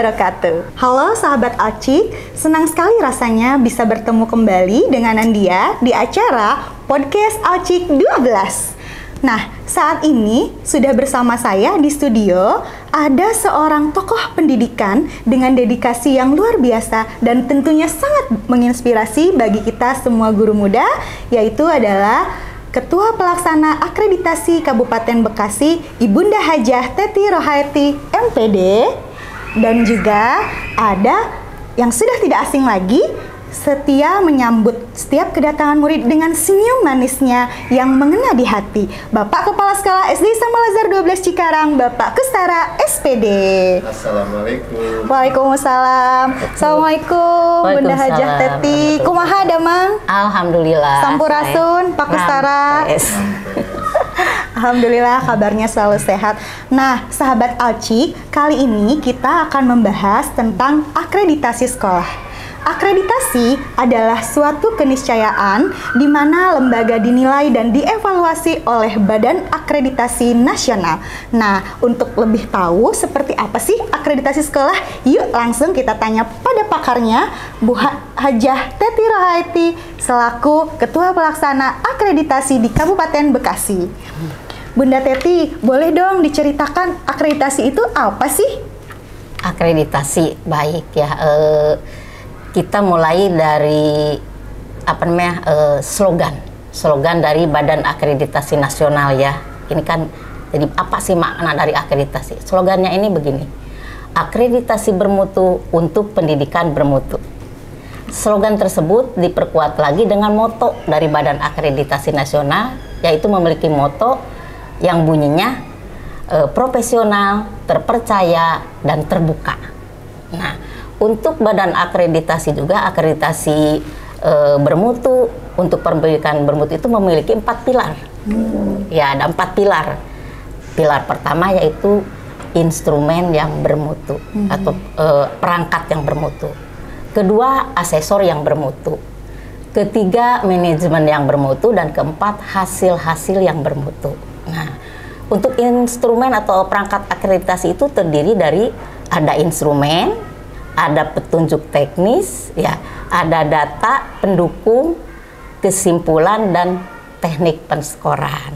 wabarakatuh. Halo sahabat Alcik, senang sekali rasanya bisa bertemu kembali dengan Andia di acara Podcast Alcik 12. Nah, saat ini sudah bersama saya di studio ada seorang tokoh pendidikan dengan dedikasi yang luar biasa dan tentunya sangat menginspirasi bagi kita semua guru muda, yaitu adalah Ketua Pelaksana Akreditasi Kabupaten Bekasi, Ibunda Hajah Teti Rohaiti, MPD, dan juga ada yang sudah tidak asing lagi, setia menyambut setiap kedatangan murid dengan senyum manisnya yang mengena di hati. Bapak Kepala Sekolah SD Samalazar 12 Cikarang, Bapak Kustara, SPD. Assalamualaikum. Waalaikumsalam. Assalamualaikum, Bunda Hajah Teti. Kumaha damang? Alhamdulillah. Sampurasun, Pak Kustara. Alhamdulillah kabarnya selalu sehat. Nah, sahabat Alcik, kali ini kita akan membahas tentang akreditasi sekolah. Akreditasi adalah suatu keniscayaan di mana lembaga dinilai dan dievaluasi oleh Badan Akreditasi Nasional. Nah, untuk lebih tahu seperti apa sih akreditasi sekolah, yuk langsung kita tanya pada pakarnya, Bu Hajah Teti Rohaiti selaku Ketua Pelaksana Akreditasi di Kabupaten Bekasi. Bunda Teti, boleh dong diceritakan akreditasi itu apa sih? Akreditasi, baik ya. Kita mulai dari slogan dari Badan Akreditasi Nasional ya. Ini kan jadi apa sih makna dari akreditasi? Slogannya ini begini: akreditasi bermutu untuk pendidikan bermutu. Slogan tersebut diperkuat lagi dengan moto dari Badan Akreditasi Nasional, yaitu memiliki moto yang bunyinya profesional, terpercaya, dan terbuka. Nah, untuk Badan Akreditasi juga, akreditasi bermutu untuk pendidikan bermutu itu memiliki 4 pilar. Ya, ada 4 pilar. Pilar pertama yaitu instrumen yang bermutu atau perangkat yang bermutu. Kedua, asesor yang bermutu. Ketiga, manajemen yang bermutu. Dan keempat, hasil-hasil yang bermutu. Nah, untuk instrumen atau perangkat akreditasi itu terdiri dari ada instrumen, ada petunjuk teknis, ya, ada data pendukung, kesimpulan, dan teknik penskoran.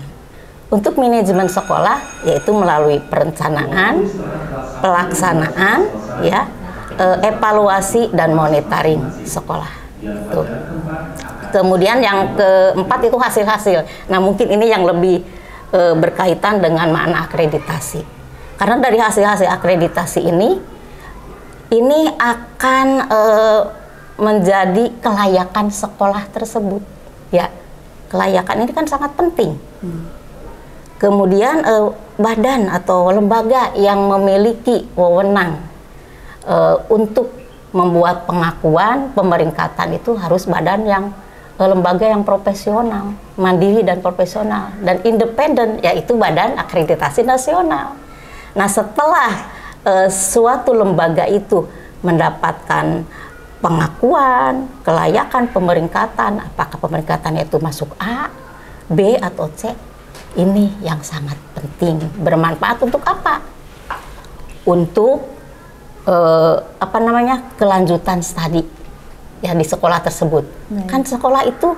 Untuk manajemen sekolah, yaitu melalui perencanaan, pelaksanaan, ya, evaluasi dan monitoring sekolah. Tuh. Kemudian yang keempat itu hasil-hasil. Nah, mungkin ini yang lebih berkaitan dengan makna akreditasi. Karena dari hasil-hasil akreditasi ini akan menjadi kelayakan sekolah tersebut. Ya, kelayakan ini kan sangat penting. Kemudian badan atau lembaga yang memiliki wewenang untuk membuat pengakuan pemeringkatan itu harus badan yang lembaga yang profesional, mandiri dan profesional dan independen, yaitu Badan Akreditasi Nasional. Nah, setelah suatu lembaga itu mendapatkan pengakuan, kelayakan pemeringkatan, apakah pemeringkatannya itu masuk A, B, atau C, ini yang sangat penting. Bermanfaat untuk apa? Untuk kelanjutan studi ya di sekolah tersebut. Kan sekolah itu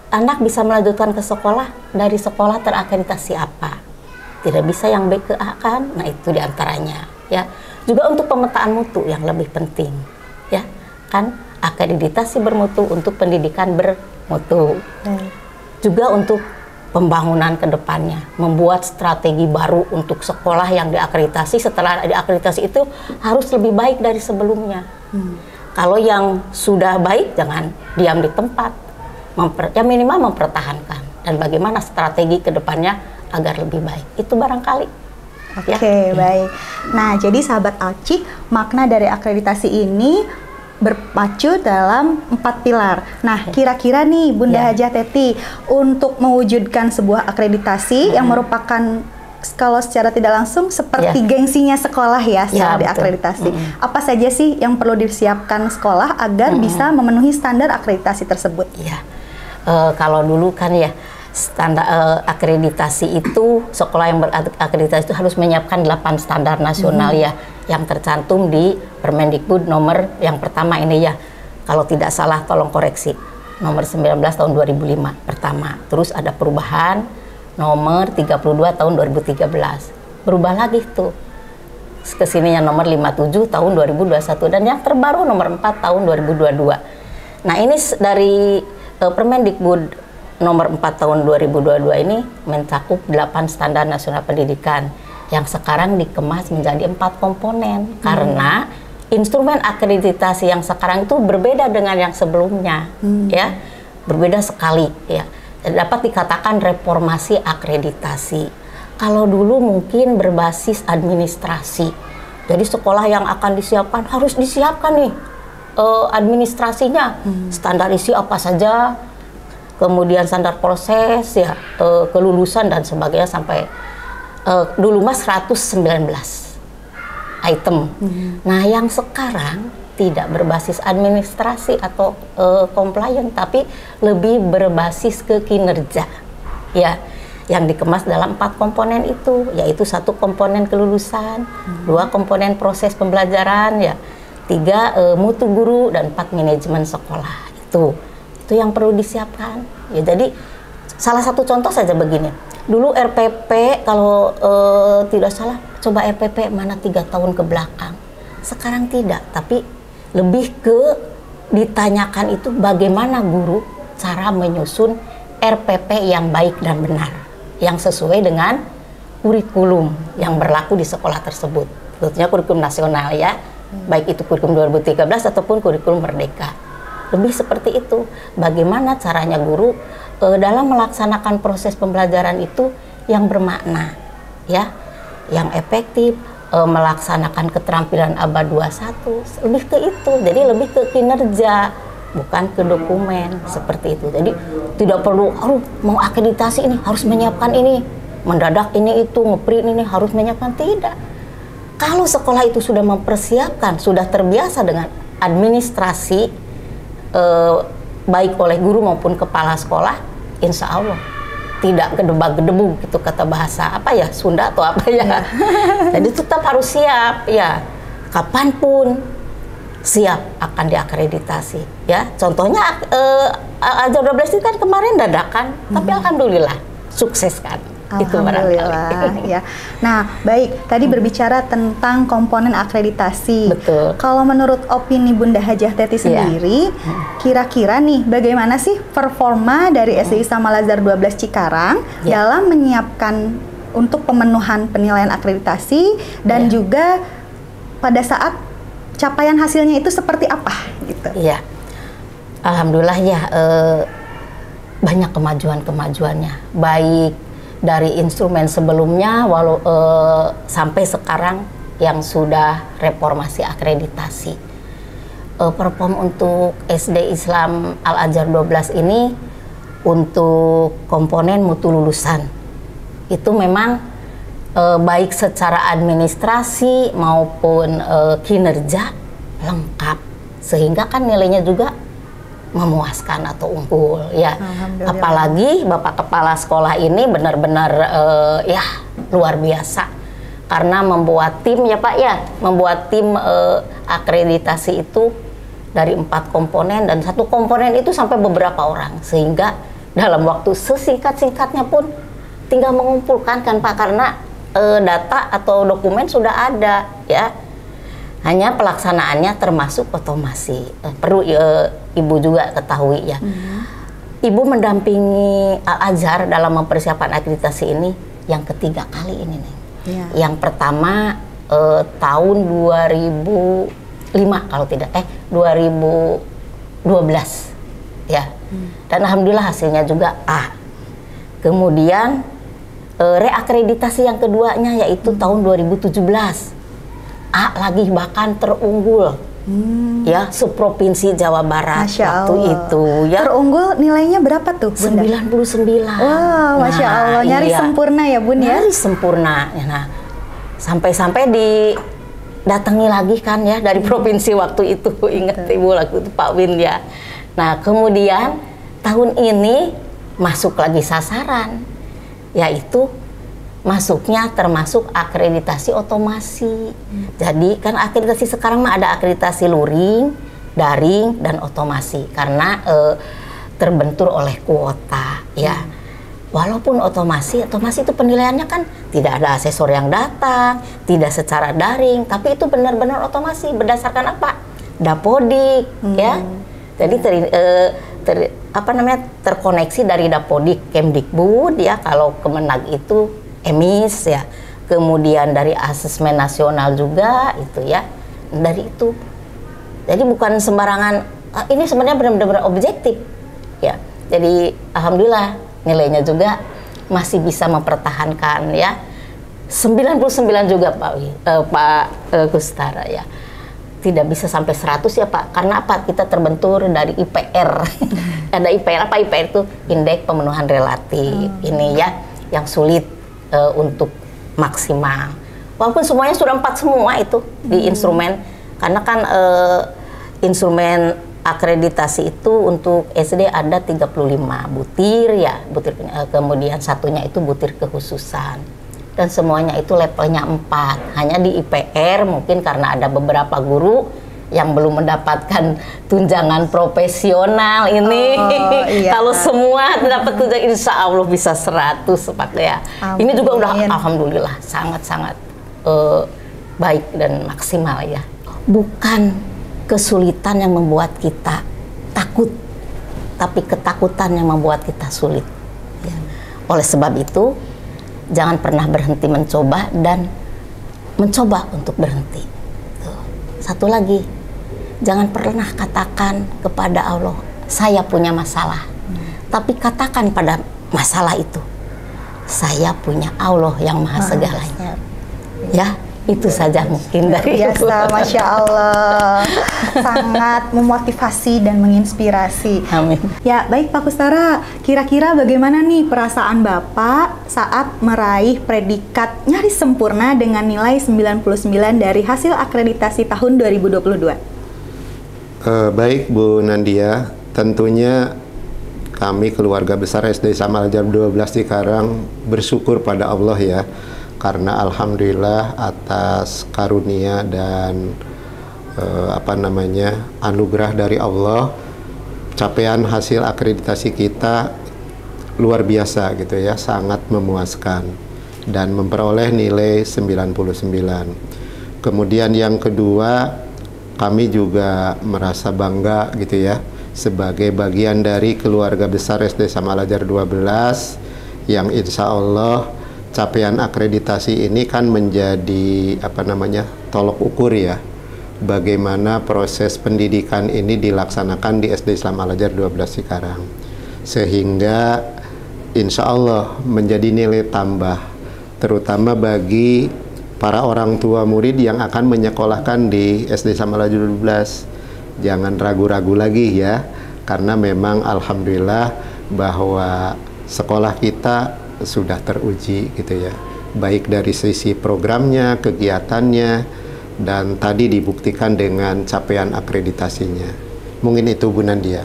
anak bisa melanjutkan ke sekolah dari sekolah terakreditasi apa. Tidak bisa yang B ke A kan? Nah, itu diantaranya. Ya, juga untuk pemetaan mutu yang lebih penting, ya kan, akreditasi bermutu untuk pendidikan bermutu. Juga untuk pembangunan ke depannya, membuat strategi baru untuk sekolah yang diakreditasi. Setelah diakreditasi itu harus lebih baik dari sebelumnya. Kalau yang sudah baik jangan diam di tempat, ya minimal mempertahankan, dan bagaimana strategi ke depannya agar lebih baik. Itu barangkali. Oke, baik. Nah, jadi sahabat Alcik, makna dari akreditasi ini berpacu dalam 4 pilar. Nah, kira-kira nih Bunda Hajah Teti, untuk mewujudkan sebuah akreditasi yang merupakan, kalau secara tidak langsung seperti gengsinya sekolah ya secara diakreditasi. Apa saja sih yang perlu disiapkan sekolah agar bisa memenuhi standar akreditasi tersebut? Kalau dulu kan ya standar akreditasi itu, sekolah yang berakreditasi itu harus menyiapkan 8 standar nasional ya, yang tercantum di Permendikbud nomor yang pertama ini ya. Kalau tidak salah tolong koreksi. Nomor 19 tahun 2005 pertama. Terus ada perubahan nomor 32 tahun 2013. Berubah lagi tuh. Kesininya nomor 57 tahun 2021 dan yang terbaru nomor 4 tahun 2022. Nah, ini dari Permendikbud nomor 4 tahun 2022 ini mencakup 8 standar nasional pendidikan yang sekarang dikemas menjadi 4 komponen karena instrumen akreditasi yang sekarang itu berbeda dengan yang sebelumnya ya, berbeda sekali ya. Dapat dikatakan reformasi akreditasi. Kalau dulu mungkin berbasis administrasi, jadi sekolah yang akan disiapkan harus disiapkan nih administrasinya, standar isi apa saja, kemudian standar proses ya, kelulusan dan sebagainya sampai dulu mas 119 item. Nah, yang sekarang tidak berbasis administrasi atau compliant, tapi lebih berbasis ke kinerja ya, yang dikemas dalam 4 komponen itu, yaitu 1 komponen kelulusan, 2 komponen proses pembelajaran ya, 3 mutu guru, dan 4 manajemen sekolah. Itu yang perlu disiapkan ya. Jadi salah satu contoh saja begini, dulu RPP kalau tidak salah, coba RPP mana 3 tahun ke belakang, sekarang tidak, tapi lebih ke ditanyakan itu bagaimana guru cara menyusun RPP yang baik dan benar, yang sesuai dengan kurikulum yang berlaku di sekolah tersebut, tentunya kurikulum nasional ya, baik itu kurikulum 2013 ataupun kurikulum merdeka. Lebih seperti itu, bagaimana caranya guru dalam melaksanakan proses pembelajaran itu yang bermakna ya, yang efektif, melaksanakan keterampilan abad 21, lebih ke itu. Jadi lebih ke kinerja, bukan ke dokumen seperti itu. Jadi tidak perlu mau akreditasi ini harus menyiapkan ini, mendadak ini itu, ngeprint ini harus menyiapkan, tidak. Kalau sekolah itu sudah mempersiapkan, sudah terbiasa dengan administrasi baik oleh guru maupun kepala sekolah, insya Allah tidak gedebak-gedebuk gitu, kata bahasa apa ya, Sunda atau apa ya. Jadi tetap harus siap ya, kapanpun siap akan diakreditasi ya. Contohnya Ajar 12 itu kan kemarin dadakan, tapi alhamdulillah sukses kan. Alhamdulillah ya. Nah, baik, tadi berbicara tentang komponen akreditasi. Betul. Kalau menurut opini Bunda Hajah Teti sendiri, kira-kira nih bagaimana sih performa dari SD Islam Al Azhar 12 Cikarang dalam menyiapkan untuk pemenuhan penilaian akreditasi dan juga pada saat capaian hasilnya itu seperti apa gitu? Iya. Alhamdulillah ya, banyak kemajuannya, baik dari instrumen sebelumnya sampai sekarang yang sudah reformasi akreditasi. Perform untuk SD Islam Al Azhar 12 ini untuk komponen mutu lulusan itu memang baik secara administrasi maupun kinerja lengkap, sehingga kan nilainya juga memuaskan atau unggul ya. Apalagi Bapak Kepala Sekolah ini benar-benar ya luar biasa karena membuat tim ya Pak ya, membuat tim akreditasi itu dari 4 komponen dan 1 komponen itu sampai beberapa orang, sehingga dalam waktu sesingkat-singkatnya pun tinggal mengumpulkan kan Pak, karena data atau dokumen sudah ada ya. Hanya pelaksanaannya termasuk otomasi. Perlu Ibu juga ketahui ya. Ibu mendampingi Al Azhar dalam mempersiapkan akreditasi ini yang ketiga kali ini nih. Yang pertama tahun 2005 kalau tidak 2012 ya. Dan alhamdulillah hasilnya juga A. Kemudian reakreditasi yang keduanya yaitu tahun 2017. A lagi, bahkan terunggul ya, seprovinsi Jawa Barat. Masya waktu Allah. itu ya. Terunggul nilainya berapa tuh Bunda? 99. Wow, Masya Allah, nyaris sempurna ya Bun ya? Nyaris sempurna. Nah, sampai-sampai didatangi lagi kan ya dari provinsi waktu itu, ingat Ibu waktu itu Pak Win ya. Nah, kemudian tahun ini masuk lagi sasaran, yaitu masuknya termasuk akreditasi otomasi. Jadi kan akreditasi sekarang mah ada akreditasi luring, daring, dan otomasi karena terbentur oleh kuota ya. Walaupun otomasi itu penilaiannya kan tidak ada asesor yang datang, tidak secara daring, tapi itu benar-benar otomasi berdasarkan apa? Dapodik ya. Jadi terkoneksi dari Dapodik Kemdikbud ya, kalau Kemenag itu emis ya, kemudian dari asesmen nasional juga itu ya, dari itu. Jadi bukan sembarangan, ini sebenarnya benar-benar objektif ya. Jadi alhamdulillah nilainya juga masih bisa mempertahankan ya, 99 juga Pak Gustara ya. Tidak bisa sampai 100 ya Pak, karena apa? Kita terbentur dari IPR. Ada IPR, apa IPR itu? Indeks pemenuhan relatif. Ini ya yang sulit untuk maksimal. Walaupun semuanya sudah 4 semua itu di instrumen, karena kan instrumen akreditasi itu untuk SD ada 35 butir ya, kemudian satunya itu butir kekhususan. Dan semuanya itu levelnya 4. Hanya di IPR mungkin karena ada beberapa guru yang belum mendapatkan tunjangan profesional ini. Iya. Kalau semua dapat tunjangan, insya Allah bisa 100 Pak ya. Ini juga udah alhamdulillah sangat-sangat baik dan maksimal ya. Bukan kesulitan yang membuat kita takut, tapi ketakutan yang membuat kita sulit ya. Oleh sebab itu jangan pernah berhenti mencoba dan mencoba untuk berhenti. Tuh. Satu lagi, jangan pernah katakan kepada Allah, saya punya masalah. Tapi katakan pada masalah itu, saya punya Allah yang maha segalanya. Ya, itu saja mungkin dari biasa, Masya Allah. Sangat memotivasi dan menginspirasi. Amin. Ya, baik Pak Kustara, kira-kira bagaimana nih perasaan Bapak saat meraih predikat nyaris sempurna dengan nilai 99 dari hasil akreditasi tahun 2022? Baik Bu Nandia, tentunya kami keluarga besar SD Islam Al-Azhar 12 Cikarang bersyukur pada Allah ya, karena alhamdulillah atas karunia dan anugerah dari Allah, capaian hasil akreditasi kita luar biasa gitu ya, sangat memuaskan dan memperoleh nilai 99. Kemudian yang kedua, kami juga merasa bangga gitu ya, sebagai bagian dari keluarga besar SD Islam Al-Azhar 12 yang insya Allah capaian akreditasi ini kan menjadi tolok ukur ya, bagaimana proses pendidikan ini dilaksanakan di SD Islam Al-Azhar 12 Cikarang, sehingga insya Allah menjadi nilai tambah terutama bagi para orang tua murid yang akan menyekolahkan di SD Islam Al-Azhar 12. Jangan ragu-ragu lagi ya, karena memang alhamdulillah bahwa sekolah kita sudah teruji gitu ya, baik dari sisi programnya, kegiatannya, dan tadi dibuktikan dengan capaian akreditasinya. Mungkin itu Bu Nandia.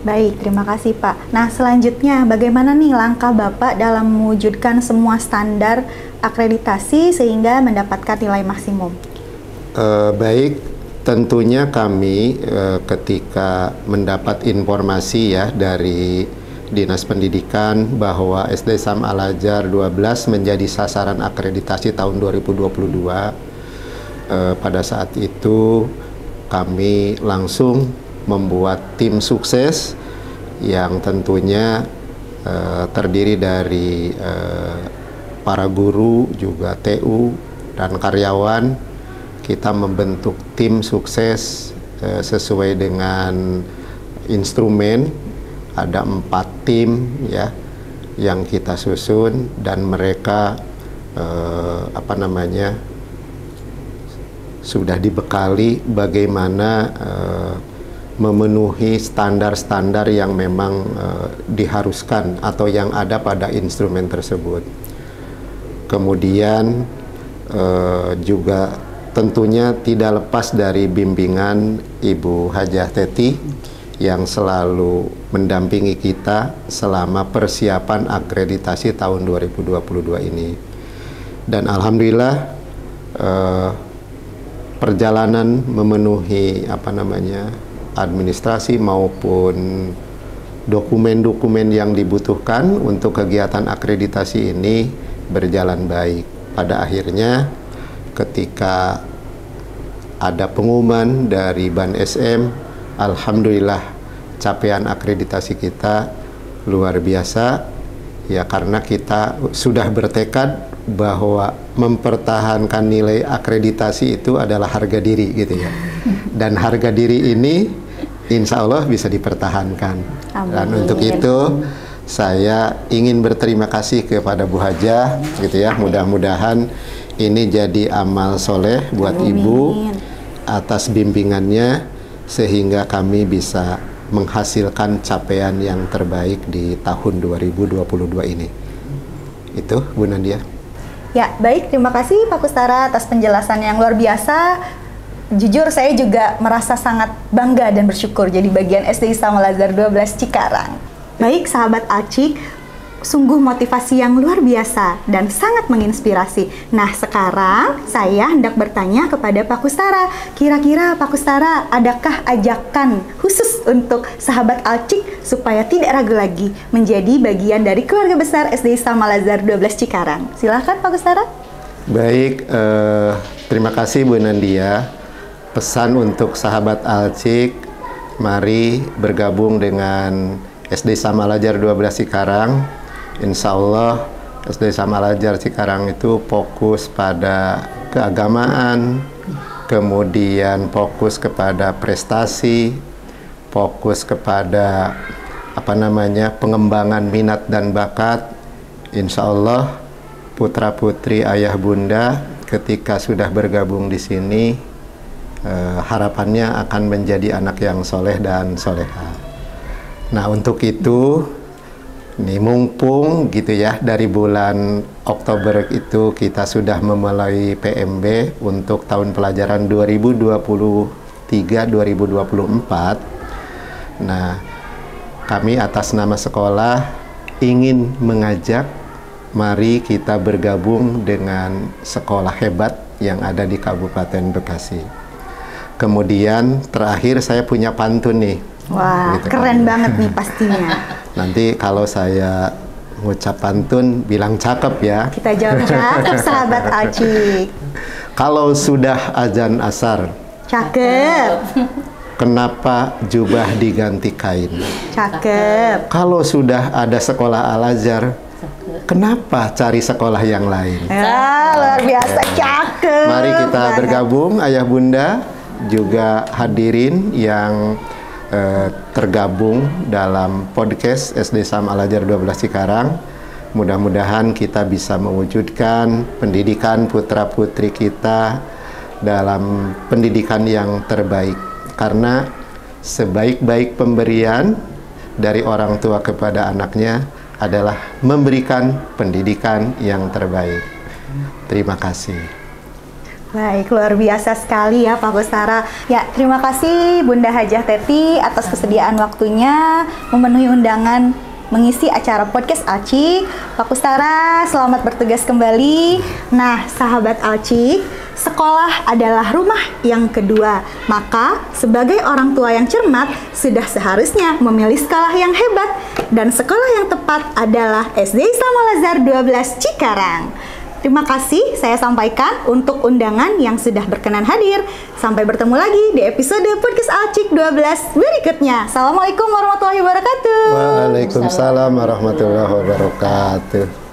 Baik, terima kasih Pak. Nah, selanjutnya bagaimana nih langkah Bapak dalam mewujudkan semua standar akreditasi sehingga mendapatkan nilai maksimum? Baik, tentunya kami ketika mendapat informasi ya dari Dinas Pendidikan bahwa SD Islam Al-Azhar 12 menjadi sasaran akreditasi tahun 2022, pada saat itu kami langsung membuat tim sukses yang tentunya terdiri dari para guru, juga TU, dan karyawan. Kita membentuk tim sukses sesuai dengan instrumen. Ada 4 tim ya yang kita susun, dan mereka sudah dibekali bagaimana memenuhi standar-standar yang memang diharuskan atau yang ada pada instrumen tersebut. Kemudian juga tentunya tidak lepas dari bimbingan Ibu Hajah Teti yang selalu mendampingi kita selama persiapan akreditasi tahun 2022 ini. Dan alhamdulillah perjalanan memenuhi administrasi maupun dokumen-dokumen yang dibutuhkan untuk kegiatan akreditasi ini berjalan baik. Pada akhirnya ketika ada pengumuman dari Ban SM, alhamdulillah capaian akreditasi kita luar biasa ya, karena kita sudah bertekad bahwa mempertahankan nilai akreditasi itu adalah harga diri gitu ya. Dan harga diri ini insya Allah bisa dipertahankan. Amin. Dan untuk itu saya ingin berterima kasih kepada Bu Hajah gitu ya. Mudah-mudahan ini jadi amal soleh buat Amin. Ibu atas bimbingannya, sehingga kami bisa menghasilkan capaian yang terbaik di tahun 2022 ini. Itu Bu Nadia. Ya, baik, terima kasih Pak Kustara atas penjelasan yang luar biasa. Jujur saya juga merasa sangat bangga dan bersyukur jadi bagian SD Islam Al-Azhar 12 Cikarang. Baik sahabat Acik, sungguh motivasi yang luar biasa dan sangat menginspirasi. Nah, sekarang saya hendak bertanya kepada Pak Kustara. Kira-kira Pak Kustara, adakah ajakan khusus untuk sahabat Acik supaya tidak ragu lagi menjadi bagian dari keluarga besar SD Islam Al-Azhar 12 Cikarang? Silahkan Pak Kustara. Baik, terima kasih Bu Nandia. Pesan untuk sahabat Acik, mari bergabung dengan SD Islam Al-Azhar 12 Cikarang. Insya Allah SD Islam Al-Azhar Cikarang itu fokus pada keagamaan, kemudian fokus kepada prestasi, fokus kepada pengembangan minat dan bakat. Insya Allah putra putri ayah bunda ketika sudah bergabung di sini, harapannya akan menjadi anak yang soleh dan soleha. Nah, untuk itu ini mumpung gitu ya, dari bulan Oktober itu kita sudah memulai PMB untuk tahun pelajaran 2023-2024. Nah, kami atas nama sekolah ingin mengajak, mari kita bergabung dengan sekolah hebat yang ada di Kabupaten Bekasi. Kemudian terakhir saya punya pantun nih. Wah, gitu keren banget nih pastinya. Nanti kalau saya ngucap pantun bilang cakep ya. Kita jawab cakep sahabat Acik. Kalau sudah azan asar. Cakep. Kenapa jubah diganti kain? Cakep. Kalau sudah ada sekolah Al-Azhar, kenapa cari sekolah yang lain? Ya, luar biasa, cakep. Mari kita bergabung, ayah bunda, juga hadirin yang tergabung dalam podcast SD Islam Al-Azhar 12 Cikarang. Mudah-mudahan kita bisa mewujudkan pendidikan putra-putri kita dalam pendidikan yang terbaik. Karena sebaik-baik pemberian dari orang tua kepada anaknya adalah memberikan pendidikan yang terbaik. Terima kasih. Baik, luar biasa sekali ya Pak Kustara. Ya, terima kasih Bunda Hajah Teti atas kesediaan waktunya memenuhi undangan mengisi acara podcast Acik. Pak Kustara, selamat bertugas kembali. Nah, sahabat Acik, sekolah adalah rumah yang kedua. Maka, sebagai orang tua yang cermat, sudah seharusnya memilih sekolah yang hebat. Dan sekolah yang tepat adalah SD Islam Al-Azhar 12 Cikarang. Terima kasih saya sampaikan untuk undangan yang sudah berkenan hadir. Sampai bertemu lagi di episode podcast Acik 12 berikutnya. Assalamualaikum warahmatullahi wabarakatuh. Waalaikumsalam warahmatullahi wabarakatuh.